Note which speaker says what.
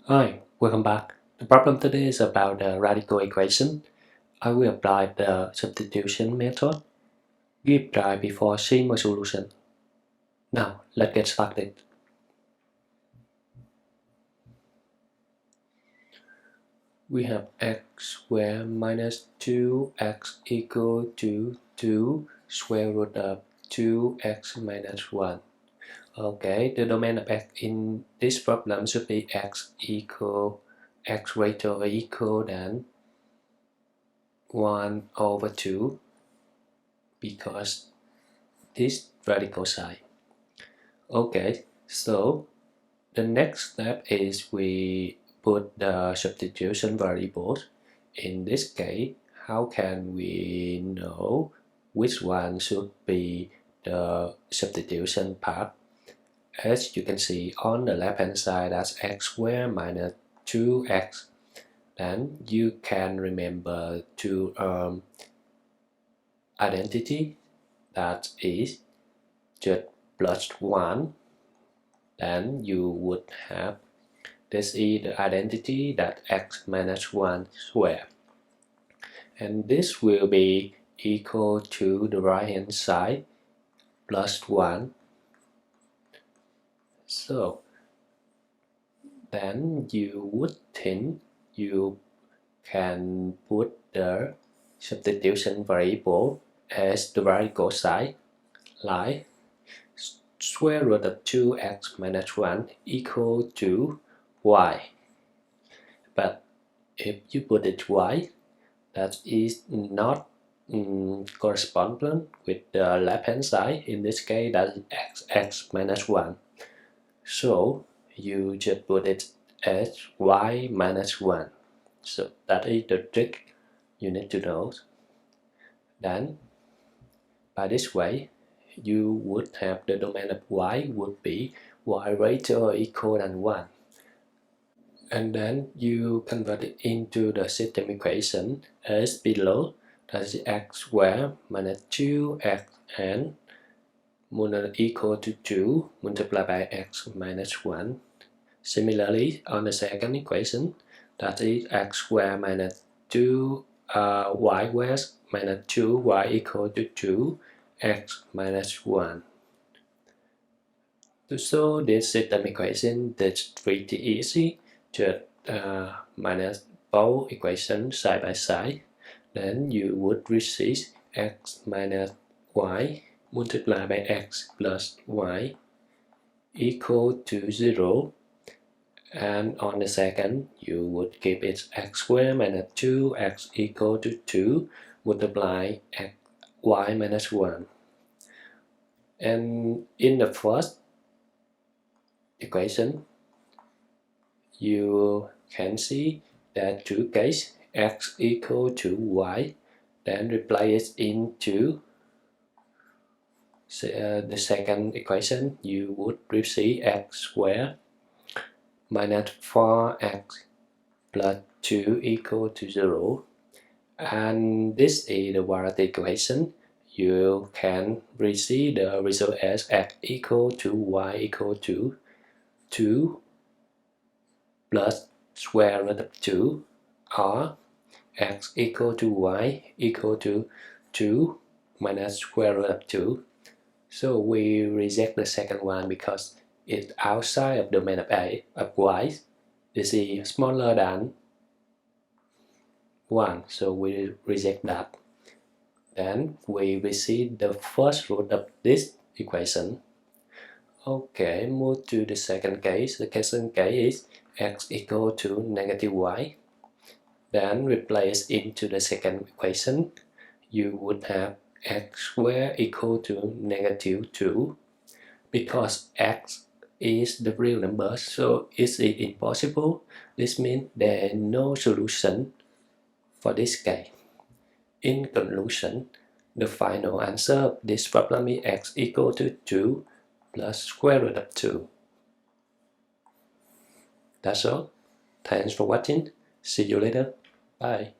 Speaker 1: Hi, welcome back. The problem today is about the radical equation. I will apply the substitution method. Give try before seeing my solution. Now, let's get started. We have x squared minus 2x equal to 2 square root of 2x minus 1. Okay, the domain of x in this problem should be x greater or equal than 1 over 2 because this radical sign. Okay, so the next step is we put the substitution variables. In this case, how can we know which one should be the substitution part? As you can see on the left hand side, that's x squared minus 2x. Then you can remember two identity, that is just plus 1, then you would have this is the identity that x minus 1 squared, and this will be equal to the right hand side plus 1. So then you would think you can put the substitution variable as the radical side, like square root of 2x minus 1 equal to y. But if you put it y, that is not correspondent with the left hand side. In this case, that is x minus 1. So you just put it as y minus 1. So that is the trick you need to know. Then by this way, you would have the domain of y would be y greater or equal than 1. And then you convert it into the system equation as below. That is x squared minus 2x and equal to 2 multiplied by x minus 1. Similarly, on the second equation, that is x squared minus 2 y squared minus 2y equal to 2 x minus 1. To solve this system equation, that's pretty easy. Just minus both equations side by side. Then you would receive x minus y multiplied by x plus y equal to 0. And on the second, you would keep it x squared minus 2x equal to 2 multiply x y minus 1. And in the first equation, you can see that two cases x equal to y, then replace it into the second equation. You would receive x squared minus 4x plus 2 equal to 0, and this is the quadratic equation. You can receive the result as x equal to y equal to 2 plus square root of 2, or x equal to y equal to 2 minus square root of 2. So we reject the second one because it's outside of the domain of y. This is smaller than 1, so we reject that. Then we receive the first root of this equation. Okay, move to the second case. The second case is x equal to negative y. Then replace into the second equation. You would have x squared equal to negative 2. Because x is the real number, so it's impossible. This means there is no solution for this case. In conclusion, the final answer of this problem is x equal to 2 plus square root of 2. That's all. Thanks for watching. See you later. Bye.